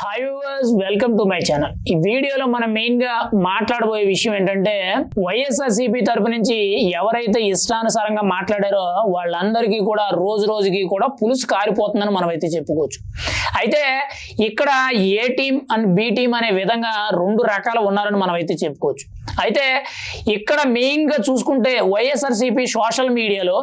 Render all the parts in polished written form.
Hi viewers, welcome to my channel. ఈ వీడియోలో మనం మెయిన్ గా మాట్లాడబోయే విషయం ఏంటంటే వైఎస్ఆర్సీపీ తరపు నుంచి ఎవరైతే ఇష్టానుసారంగా మాట్లాడారో వాళ్ళందరికీ కూడా రోజు రోజుకి కూడా పులుసు కారిపోతుందని మనం అయితే చెప్పుకోవచ్చు. అయితే ఇక్కడ ఏ టీం అండ్ బి టీం అనే విధంగా రెండు రకాలు ఉన్నారని మనం అయితే చెప్పుకోవచ్చు. అయితే ఇక్కడ మెయిన్ గా చూసుకుంటే వైఎస్ఆర్సీపీ సోషల్ మీడియాలో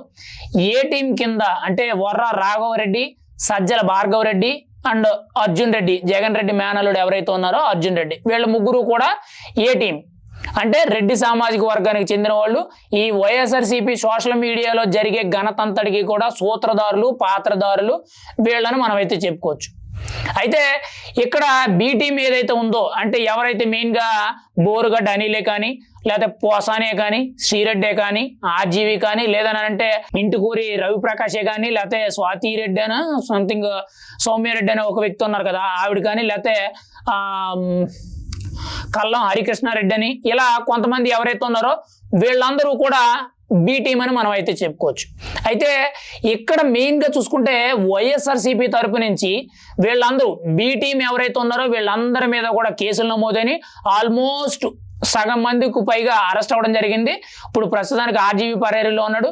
ఏ టీం కింద అంటే వర్ర రాఘవరెడ్డి, సజ్జల భార్గవ రెడ్డి అండ్ అర్జున్ రెడ్డి, జగన్ రెడ్డి మేనల్లుడు ఎవరైతే ఉన్నారో అర్జున్ రెడ్డి, వీళ్ళ ముగ్గురు కూడా ఏ టీం అంటే రెడ్డి సామాజిక వర్గానికి చెందిన వాళ్ళు. ఈ వైఎస్ఆర్సీపీ సోషల్ మీడియాలో జరిగే ఘనతంతటికి కూడా సూత్రధారులు, పాత్రధారులు వీళ్ళని మనం అయితే చెప్పుకోవచ్చు. అయితే ఇక్కడ బి టీం ఏదైతే ఉందో అంటే ఎవరైతే మెయిన్ గా బోరుగడ్డ అనిలే కానీ, లేకపోతే పోసానే కానీ, శ్రీరెడ్డే కానీ, ఆర్జీవి కానీ, లేదనంటే ఇంటికూరి రవిప్రకాశే కానీ, లేకపోతే స్వాతి రెడ్డి అని సంథింగ్ సౌమ్యారెడ్డి అనే ఒక వ్యక్తి ఉన్నారు కదా ఆవిడ కానీ, లేకపోతే కల్లం హరికృష్ణారెడ్డి అని, ఇలా కొంతమంది ఎవరైతే ఉన్నారో వీళ్ళందరూ కూడా బి టీం అని మనం అయితే చెప్పుకోవచ్చు. అయితే ఇక్కడ మెయిన్ గా చూసుకుంటే వైఎస్ఆర్సీపీ తరపు నుంచి వీళ్ళందరూ బి టీం ఎవరైతే ఉన్నారో వీళ్ళందరి మీద కూడా కేసులు నమోదని ఆల్మోస్ట్ సగం మందికి పైగా అరెస్ట్ అవ్వడం జరిగింది. ఇప్పుడు ప్రస్తుతానికి ఆర్జీవి పరేరులో ఉన్నాడు.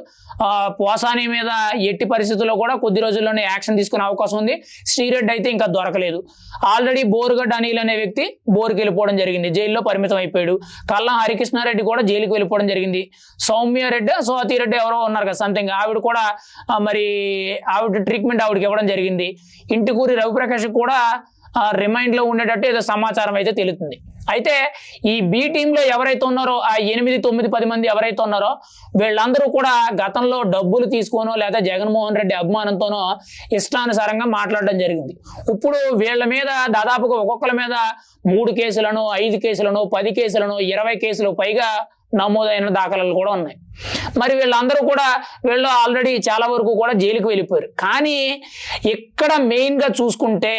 పోసాని మీద ఎట్టి పరిస్థితుల్లో కూడా కొద్ది రోజుల్లోనే యాక్షన్ తీసుకునే అవకాశం ఉంది. శ్రీరెడ్డి అయితే ఇంకా దొరకలేదు. ఆల్రెడీ బోరుగడ్డ అనిల్ అనే వ్యక్తి బోరుకి వెళ్ళిపోవడం జరిగింది, జైల్లో పరిమితం అయిపోయాడు. కల్లం హరికృష్ణారెడ్డి కూడా జైలుకి వెళ్ళిపోవడం జరిగింది. సౌమ్యారెడ్డి, స్వాతి రెడ్డి ఎవరో ఉన్నారు కదా సంథింగ్, ఆవిడ కూడా మరి ఆవిడ ట్రీట్మెంట్ ఆవిడకి ఇవ్వడం జరిగింది. ఇంటికూరి రవిప్రకాష్ కూడా రిమైండ్ లో ఉండేటట్టు ఏదో సమాచారం అయితే తెలుస్తుంది. అయితే ఈ బి టీంలో ఎవరైతే ఉన్నారో ఆ 8, 9, 10 మంది ఎవరైతే ఉన్నారో వీళ్ళందరూ కూడా గతంలో డబ్బులు తీసుకోనో లేదా జగన్మోహన్ రెడ్డి అభిమానంతోనో ఇష్టానుసారంగా మాట్లాడడం జరిగింది. ఇప్పుడు వీళ్ళ మీద దాదాపుగా ఒక్కొక్కరి మీద 3 కేసులను, 5 కేసులను, 10 కేసులను, 20 కేసులు పైగా నమోదైన దాఖలాలు కూడా ఉన్నాయి. మరి వీళ్ళందరూ కూడా వీళ్ళు ఆల్రెడీ చాలా వరకు కూడా జైలుకి వెళ్ళిపోయారు. కానీ ఇక్కడ మెయిన్ గా చూసుకుంటే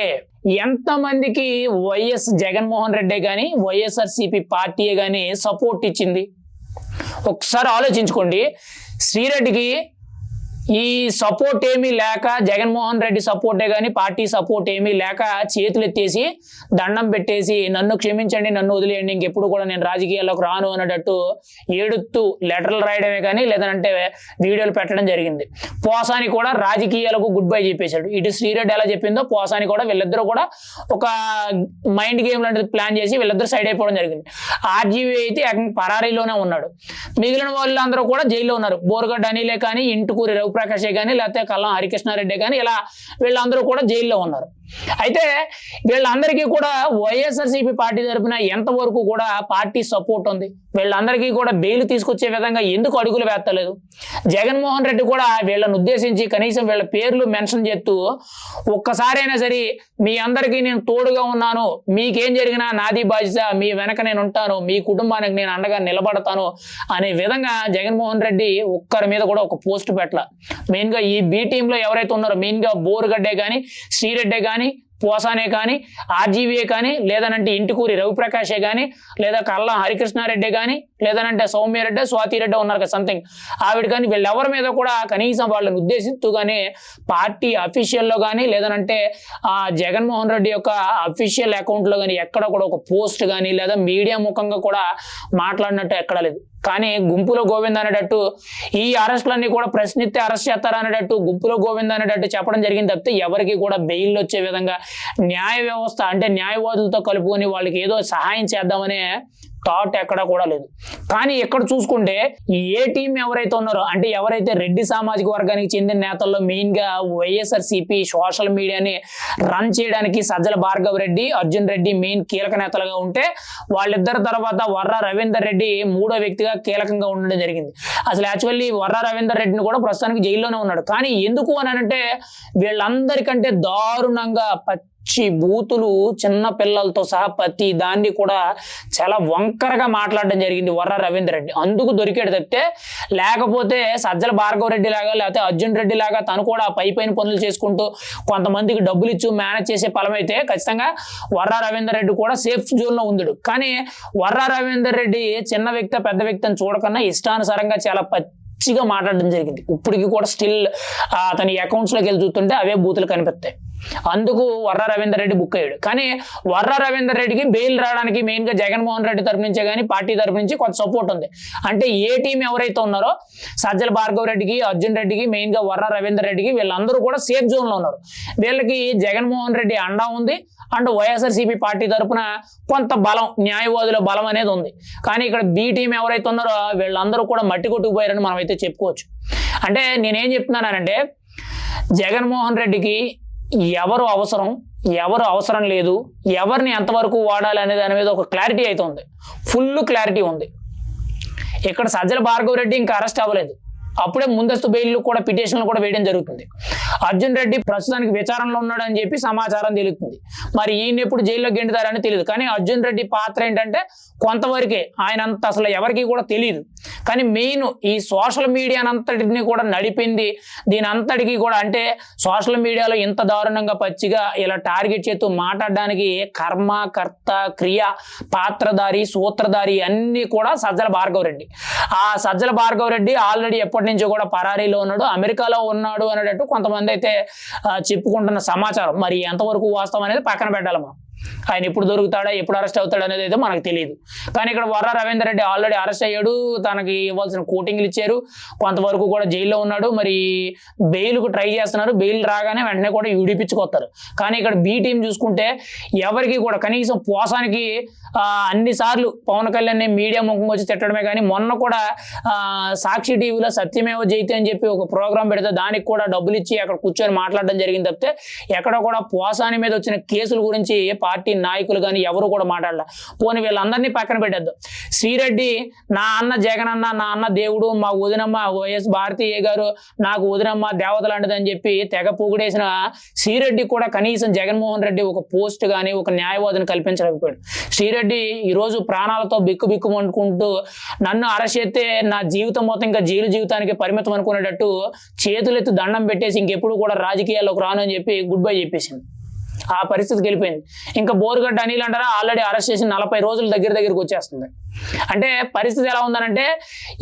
ఎంతమందికి వైఎస్ జగన్మోహన్ రెడ్డి కానీ వైఎస్ఆర్సీపీ పార్టీయే కానీ సపోర్ట్ ఇచ్చింది ఒకసారి ఆలోచించుకోండి. శ్రీరెడ్డికి ఈ సపోర్ట్ ఏమీ లేక, జగన్మోహన్ రెడ్డి సపోర్టే కానీ పార్టీ సపోర్ట్ ఏమీ లేక చేతులు ఎత్తేసి దండం పెట్టేసి నన్ను క్షమించండి, నన్ను వదిలేయండి, ఇంకెప్పుడు కూడా నేను రాజకీయాల్లోకి రాను అనేటట్టు ఏడుతూ లెటర్లు రాయడమే కానీ లేదంటే వీడియోలు పెట్టడం జరిగింది. పోసాని కూడా రాజకీయాలకు గుడ్ బై చెప్పేశాడు. ఇటు శ్రీరెడ్డి ఎలా చెప్పిందో పోసాని కూడా వీళ్ళిద్దరూ కూడా ఒక మైండ్ గేమ్ లాంటిది ప్లాన్ చేసి వీళ్ళిద్దరు సైడ్ అయిపోవడం జరిగింది. ఆర్జీవి అయితే పరారీలోనే ఉన్నాడు. మిగిలిన వాళ్ళందరూ కూడా జైల్లో ఉన్నారు. బోరుగడ్డ అనిలే కానీ, ఇంటికూరి రవిప్రకాశే కానీ, లేకపోతే కల్లం హరికృష్ణారెడ్డి కానీ, ఇలా వీళ్ళందరూ కూడా జైల్లో ఉన్నారు. అయితే వీళ్ళందరికీ కూడా వైఎస్ఆర్సీపీ పార్టీ తరఫున ఎంతవరకు కూడా పార్టీ సపోర్ట్ ఉంది? వీళ్ళందరికీ కూడా బెయిల్ తీసుకొచ్చే విధంగా ఎందుకు అడుగులు వేస్తలేదు? జగన్మోహన్ రెడ్డి కూడా వీళ్ళని ఉద్దేశించి కనీసం వీళ్ళ పేర్లు మెన్షన్ చేస్తూ ఒక్కసారైనా సరే మీ అందరికీ నేను తోడుగా ఉన్నాను, మీకేం జరిగినా నాది బాధ్యత, మీ వెనక నేను ఉంటాను, మీ కుటుంబానికి నేను అండగా నిలబడతాను అనే విధంగా జగన్మోహన్ రెడ్డి ఒక్కరి మీద కూడా ఒక పోస్ట్ పెట్టాల. మెయిన్గా ఈ బి టీంలో ఎవరైతే ఉన్నారో మెయిన్గా బోరుగడ్డే కానీ, శ్రీరెడ్డే కానీ, పోసానే కానీ, ఆర్జీవీఏ కానీ, లేదనంటే ఇంటికూరి రవిప్రకాశే కానీ, లేదా కల్లం హరికృష్ణారెడ్డి కానీ, లేదనంటే సౌమ్యారెడ్డి, స్వాతి రెడ్డి ఉన్నారు కదా సంథింగ్ ఆవిడ కానీ, వీళ్ళెవరి మీద కూడా కనీసం వాళ్ళని ఉద్దేశిస్తూ కానీ పార్టీ అఫీషియల్లో కానీ లేదనంటే జగన్మోహన్ రెడ్డి యొక్క అఫీషియల్ అకౌంట్లో కానీ ఎక్కడ కూడా ఒక పోస్ట్ కానీ లేదా మీడియా ముఖంగా కూడా మాట్లాడినట్టు ఎక్కడ లేదు. కానీ గుంపులో గోవింద్ అనేటట్టు ఈ అరెస్టులన్నీ కూడా ప్రశ్నిస్తే అరెస్ట్ చేస్తారా అనేటట్టు గుంపులో గోవింద్ అనేటట్టు చెప్పడం జరిగింది తప్పితే ఎవరికి కూడా బెయిల్ వచ్చే విధంగా న్యాయ వ్యవస్థ అంటే న్యాయవాదులతో కలుపుకొని వాళ్ళకి ఏదో సహాయం చేద్దామనే థాట్ ఎక్కడ కూడా లేదు. కానీ ఎక్కడ చూసుకుంటే ఏ టీం ఎవరైతే ఉన్నారో అంటే ఎవరైతే రెడ్డి సామాజిక వర్గానికి చెందిన నేతల్లో మెయిన్ గా వైఎస్ఆర్సీపీ సోషల్ మీడియాని రన్ చేయడానికి సజ్జల భార్గవ రెడ్డి, అర్జున్ రెడ్డి మెయిన్ కీలక నేతలుగా ఉంటే వాళ్ళిద్దరి తర్వాత వర్ర రవీందర్ రెడ్డి మూడో వ్యక్తిగా కీలకంగా ఉండడం జరిగింది. అసలు యాక్చువల్లీ వర్ర రవీందర్ రెడ్డిని కూడా ప్రస్తుతానికి జైల్లోనే ఉన్నాడు. కానీ ఎందుకు అని అంటే వీళ్ళందరికంటే దారుణంగా బూతులు చిన్న పిల్లలతో సహా ప్రతి దాన్ని కూడా చాలా వంకరగా మాట్లాడడం జరిగింది వర్ర రవీందర్ రెడ్డి. అందుకు దొరికాడు తప్పితే లేకపోతే సజ్జల భార్గవ రెడ్డి లాగా లేకపోతే అర్జున్ రెడ్డి లాగా తను కూడా పైపైన పనులు చేసుకుంటూ కొంతమందికి డబ్బులు ఇచ్చి మేనేజ్ చేసే ఫలమైతే ఖచ్చితంగా వర్ర రవీందర్ రెడ్డి కూడా సేఫ్ జోన్ లో ఉందడు. కానీ వర్ర రవీందర్ రెడ్డి చిన్న వ్యక్తి పెద్ద వ్యక్తి అని చూడకన్నా ఇష్టానుసారంగా చాలా పిచ్చిగా మాట్లాడడం జరిగింది. ఇప్పటికి కూడా స్టిల్ అతని అకౌంట్స్ లోకి వెళ్ళి చూస్తుంటే అవే బూతులు కనిపిస్తాయి. అందుకు వర్ర రవీందర్ రెడ్డి బుక్ అయ్యాడు. కానీ వర్ర రవీందర్ రెడ్డికి బెయిల్ రావడానికి మెయిన్గా జగన్మోహన్ రెడ్డి తరపు నుంచే కానీ పార్టీ తరపు నుంచి కొంత సపోర్ట్ ఉంది. అంటే ఏ టీం ఎవరైతే ఉన్నారో సజ్జల భార్గవ రెడ్డికి, అర్జున్ రెడ్డికి, మెయిన్గా వర్ర రవీందర్ రెడ్డికి వీళ్ళందరూ కూడా సేఫ్ జోన్లో ఉన్నారు. వీళ్ళకి జగన్మోహన్ రెడ్డి అండా ఉంది. అండ్ వైఎస్ఆర్సీపీ పార్టీ తరఫున కొంత బలం, న్యాయవాదుల బలం అనేది ఉంది. కానీ ఇక్కడ బి టీం ఎవరైతే ఉన్నారో వీళ్ళందరూ కూడా మట్టి కొట్టుకుపోయారని మనం అయితే చెప్పుకోవచ్చు. అంటే నేనేం చెప్తున్నానంటే జగన్మోహన్ రెడ్డికి ఎవరు అవసరం, ఎవరు అవసరం లేదు, ఎవరిని ఎంతవరకు వాడాలి అనే దాని మీద ఒక క్లారిటీ అయితే ఉంది, ఫుల్ క్లారిటీ ఉంది. ఇక్కడ సజ్జల భార్గవ రెడ్డి ఇంకా అరెస్ట్ అవ్వలేదు, అప్పుడే ముందస్తు బెయిల్ కూడా పిటిషన్లు కూడా వేయడం జరుగుతుంది. అర్జున్ రెడ్డి ప్రస్తుతానికి విచారణలో ఉన్నాడని చెప్పి సమాచారం తెలుస్తుంది. మరి ఈయన ఎప్పుడు జైల్లో గెంటుతారని తెలియదు. కానీ అర్జున్ రెడ్డి పాత్ర ఏంటంటే కొంతవరకే, ఆయన అంత అసలు ఎవరికి కూడా తెలియదు. కానీ మెయిన్ ఈ సోషల్ మీడియానంతటిని కూడా నడిపింది, దీని అంతటికి కూడా అంటే సోషల్ మీడియాలో ఇంత దారుణంగా పచ్చిగా ఇలా టార్గెట్ చేస్తూ మాట్లాడడానికి కర్మ, కర్త, క్రియ, పాత్రధారి, సూత్రధారి అన్నీ కూడా సజ్జల భార్గవ రెడ్డి. ఆ సజ్జల భార్గవ రెడ్డి ఆల్రెడీ ఎప్పటి నుంచో కూడా పరారీలో ఉన్నాడు, అమెరికాలో ఉన్నాడు అనేటట్టు కొంతమంది అయితే చెప్పుకుంటున్న సమాచారం. మరి ఎంతవరకు వాస్తవం అనేది పక్కన పెట్టాలి మనం. ఆయన ఎప్పుడు దొరుకుతాడా, ఎప్పుడు అరెస్ట్ అవుతాడు అనేది అయితే మనకు తెలియదు. కానీ ఇక్కడ వర్ర రవీందర్ రెడ్డి ఆల్రెడీ అరెస్ట్ అయ్యాడు, తనకి ఇవ్వాల్సిన కోటింగ్లు ఇచ్చారు, కొంతవరకు కూడా జైల్లో ఉన్నాడు. మరి బెయిల్కు ట్రై చేస్తున్నారు, బెయిల్ రాగానే వెంటనే కూడా విడిపించుకొస్తారు. కానీ ఇక్కడ బి టీం చూసుకుంటే ఎవరికి కూడా కనీసం పోసానికి అన్నిసార్లు పవన్ కళ్యాణ్ మీడియా ముఖం వచ్చి తిట్టడమే. కానీ మొన్న కూడా సాక్షి టీవీలో సత్యమేవ జయతే అని చెప్పి ఒక ప్రోగ్రాం పెడితే దానికి కూడా డబ్బులు ఇచ్చి అక్కడ కూర్చొని మాట్లాడడం జరిగింది తప్పితే ఎక్కడ కూడా పోసాని మీద వచ్చిన కేసుల గురించి పార్టీ నాయకులు కానీ ఎవరు కూడా మాట్లాడాల. పోనీ వీళ్ళందరినీ పక్కన పెట్టద్దు. శ్రీరెడ్డి నా అన్న జగనన్న, నా అన్న దేవుడు, మా వదినమ్మ వైఎస్ భారతీయ గారు నాకు వదినమ్మ దేవత లాంటిది అని చెప్పి తెగ పొగిడేసిన శ్రీరెడ్డి కూడా కనీసం జగన్మోహన్ రెడ్డి ఒక పోస్ట్ కానీ ఒక న్యాయవాదిని కల్పించలేకపోయాడు. శ్రీరెడ్డి ఈరోజు ప్రాణాలతో బిక్కు అనుకుంటూ నన్ను అరెస్ట్ చేస్తే నా జీవితం మొత్తం ఇంకా జైలు జీవితానికి పరిమితం అనుకునేటట్టు చేతులెత్తి దండం పెట్టేసి ఇంకెప్పుడు కూడా రాజకీయాల్లోకి రాను అని చెప్పి గుడ్ బై చెప్పేసింది. ఆ పరిస్థితికి వెళ్ళిపోయింది. ఇంకా బోరుగడ్డ అనిల్ అంటారా ఆల్రెడీ అరెస్ట్ చేసి 40 రోజుల దగ్గరికి వచ్చేస్తుంది. అంటే పరిస్థితి ఎలా ఉందనంటే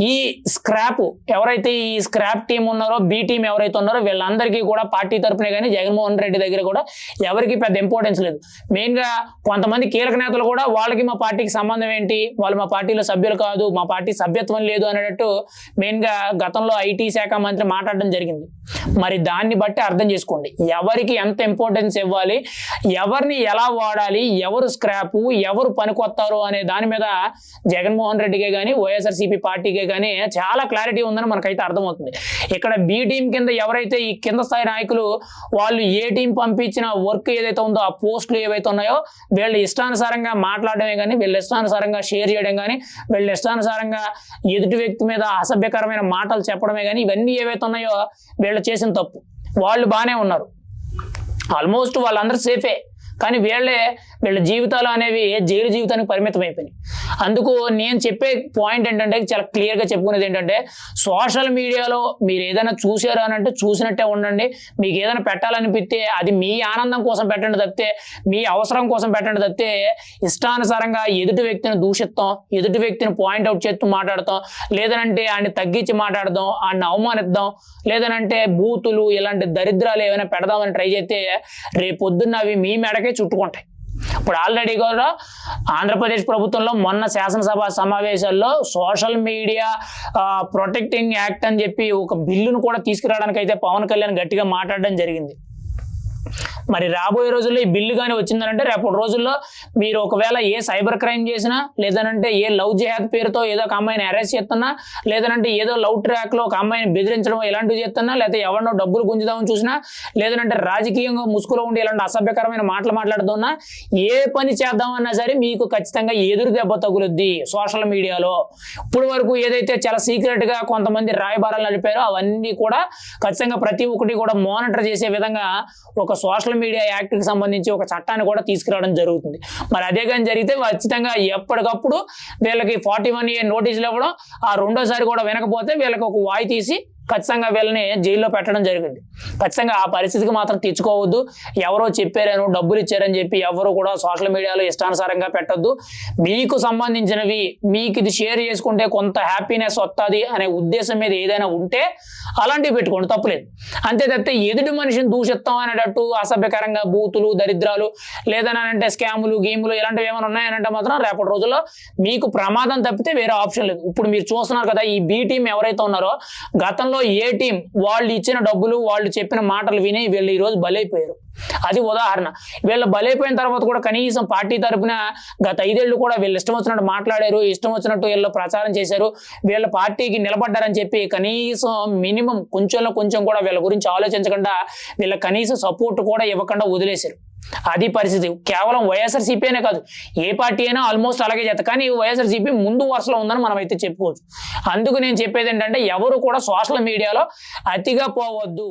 ఈ స్క్రాప్ ఎవరైతే ఈ స్క్రాప్ టీం ఉన్నారో, బి టీం ఎవరైతే ఉన్నారో వీళ్ళందరికీ కూడా పార్టీ తరఫునే కానీ జగన్మోహన్ రెడ్డి దగ్గర కూడా ఎవరికి పెద్ద ఇంపార్టెన్స్ లేదు. మెయిన్గా కొంతమంది కీలక నేతలు కూడా వాళ్ళకి మా పార్టీకి సంబంధం ఏంటి, వాళ్ళు మా పార్టీలో సభ్యులు కాదు, మా పార్టీ సభ్యత్వం లేదు అనేటట్టు మెయిన్గా గతంలో ఐటీ శాఖ మంత్రి మాట్లాడడం జరిగింది. మరి దాన్ని బట్టి అర్థం చేసుకోండి ఎవరికి ఎంత ఇంపార్టెన్స్ ఇవ్వాలి, ఎవరిని ఎలా వాడాలి, ఎవరు స్క్రాపు, ఎవరు పనికొత్తారు అనే దాని మీద జగన్మోహన్ రెడ్డికే కానీ వైఎస్ఆర్సీపీ పార్టీకే కానీ చాలా క్లారిటీ ఉందని మనకైతే అర్థమవుతుంది. ఇక్కడ బి టీం కింద ఎవరైతే ఈ కింద స్థాయి నాయకులు వాళ్ళు ఏ టీం పంపించిన వర్క్ ఏదైతే ఉందో ఆ పోస్టులు ఏవైతే ఉన్నాయో వీళ్ళు ఇష్టానుసారంగా మాట్లాడడమే కానీ, వీళ్ళు ఇష్టానుసారంగా షేర్ చేయడం కానీ, వీళ్ళు ఇష్టానుసారంగా ఎదుటి వ్యక్తి మీద అసభ్యకరమైన మాటలు చెప్పడమే కానీ ఇవన్నీ ఏవైతే ఉన్నాయో వీళ్ళు చేసిన తప్పు. వాళ్ళు బాగానే ఉన్నారు, ఆల్మోస్ట్ వాళ్ళందరూ సేఫే. కానీ వీళ్ళ జీవితాలు అనేవి జైలు జీవితానికి పరిమితం అయిపోయినాయి. అందుకు నేను చెప్పే పాయింట్ ఏంటంటే చాలా క్లియర్గా చెప్పుకునేది ఏంటంటే సోషల్ మీడియాలో మీరు ఏదైనా చూసారు అని అంటే చూసినట్టే ఉండండి. మీకు ఏదైనా పెట్టాలనిపిస్తే అది మీ ఆనందం కోసం పెట్టండి తప్పితే, మీ అవసరం కోసం పెట్టండి తప్పితే ఇష్టానుసారంగా ఎదుటి వ్యక్తిని దూషిస్తాం, ఎదుటి వ్యక్తిని పాయింట్అవుట్ చేస్తూ మాట్లాడతాం, లేదనంటే ఆయన్ని తగ్గించి మాట్లాడదాం, ఆయన్ని అవమానిద్దాం, లేదనంటే బూతులు ఇలాంటి దరిద్రాలు ఏమైనా పెడదామని ట్రై చేస్తే రేపొద్దున్న అవి మీ మెడకే చుట్టుకుంటాయి. ఇప్పుడు ఆల్రెడీ కూడా ఆంధ్రప్రదేశ్ ప్రభుత్వంలో మొన్న శాసనసభ సమావేశాల్లో సోషల్ మీడియా ప్రొటెక్టింగ్ యాక్ట్ అని చెప్పి ఒక బిల్లును కూడా తీసుకురావడానికి అయితే పవన్ కళ్యాణ్ గట్టిగా మాట్లాడడం జరిగింది. మరి రాబోయే రోజుల్లో ఈ బిల్లు కానీ వచ్చిందనంటే రేపటి రోజుల్లో మీరు ఒకవేళ ఏ సైబర్ క్రైమ్ చేసినా, లేదనంటే ఏ లవ్ జిహాద్ పేరుతో ఏదో ఒక అమ్మాయిని అరెస్ట్ చేస్తున్నా, లేదనంటే ఏదో లవ్ ట్రాక్లో ఒక అమ్మాయిని బెదిరించడం ఇలాంటివి చేస్తున్నా, లేకపోతే ఎవరినో డబ్బులు గుంజుదామని చూసినా, లేదనంటే రాజకీయంగా ముసుగులో ఉండి ఇలాంటి అసభ్యకరమైన మాటలు మాట్లాడుతున్నా, ఏ పని చేద్దామన్నా సరే మీకు ఖచ్చితంగా ఎదురు దెబ్బ తగులుద్ది సోషల్ మీడియాలో. ఇప్పుడు వరకు ఏదైతే చాలా సీక్రెట్గా కొంతమంది రాయబారాలు నడిపారో అవన్నీ కూడా ఖచ్చితంగా ప్రతి ఒక్కటి కూడా మానిటర్ చేసే విధంగా ఒక సోషల్ మీడియా యాక్ట్కి సంబంధించి ఒక చట్టాన్ని కూడా తీసుకురావడం జరుగుతుంది. మరి అదే కానీ జరిగితే ఖచ్చితంగా ఎప్పటికప్పుడు వీళ్ళకి 41A నోటీసులు ఇవ్వడం, ఆ రెండోసారి కూడా వినకపోతే వీళ్ళకి ఒక వాయి తీసి ఖచ్చితంగా వీళ్ళని జైల్లో పెట్టడం జరిగింది. ఖచ్చితంగా ఆ పరిస్థితికి మాత్రం తెచ్చుకోవద్దు. ఎవరో చెప్పారని డబ్బులు ఇచ్చారని చెప్పి ఎవరు కూడా సోషల్ మీడియాలో ఇష్టానుసారంగా పెట్టొద్దు. మీకు సంబంధించినవి మీకు ఇది షేర్ చేసుకుంటే కొంత హ్యాపీనెస్ వస్తుంది అనే ఉద్దేశం మీద ఏదైనా ఉంటే అలాంటివి పెట్టుకోండి, తప్పులేదు. అంతే తప్పితే ఎదుటి మనిషిని దూషిస్తాం అనేటట్టు అసభ్యకరంగా బూతులు దరిద్రాలు లేదనంటే స్కాములు గేములు ఇలాంటివి ఏమైనా ఉన్నాయనంటే మాత్రం రేపటి రోజుల్లో మీకు ప్రమాదం తప్పితే వేరే ఆప్షన్ లేదు. ఇప్పుడు మీరు చూస్తున్నారు కదా, ఈ బి టీం ఎవరైతే ఉన్నారో గతంలో ఏ టీం వాళ్ళు ఇచ్చిన డబ్బులు వాళ్ళు చెప్పిన మాటలు విని వీళ్ళు ఈ రోజు బలైపోయారు. అది ఉదాహరణ. వీళ్ళు బలైపోయిన తర్వాత కూడా కనీసం పార్టీ తరపున గత 5 ఏళ్ళు కూడా వీళ్ళు ఇష్టం వచ్చినట్టు మాట్లాడారు, ఇష్టం వచ్చినట్టు వీళ్ళు ప్రచారం చేశారు, వీళ్ళ పార్టీకి నిలబడ్డారని చెప్పి కనీసం మినిమం కొంచెంలో కొంచెం కూడా వీళ్ళ గురించి ఆలోచించకుండా వీళ్ళ కనీసం సపోర్ట్ కూడా ఇవ్వకుండా వదిలేశారు. అది పరిస్థితి. కేవలం వైఎస్ఆర్సీపీ అనే కాదు, ఏ పార్టీ అయినా ఆల్మోస్ట్ అలాగే చేస్తారు. కానీ వైఎస్ఆర్సీపీ ముందు వరుసలో ఉందని మనం అయితే చెప్పుకోవచ్చు. అందుకు నేను చెప్పేది ఏంటంటే ఎవరు కూడా సోషల్ మీడియాలో అతిగా పోవద్దు.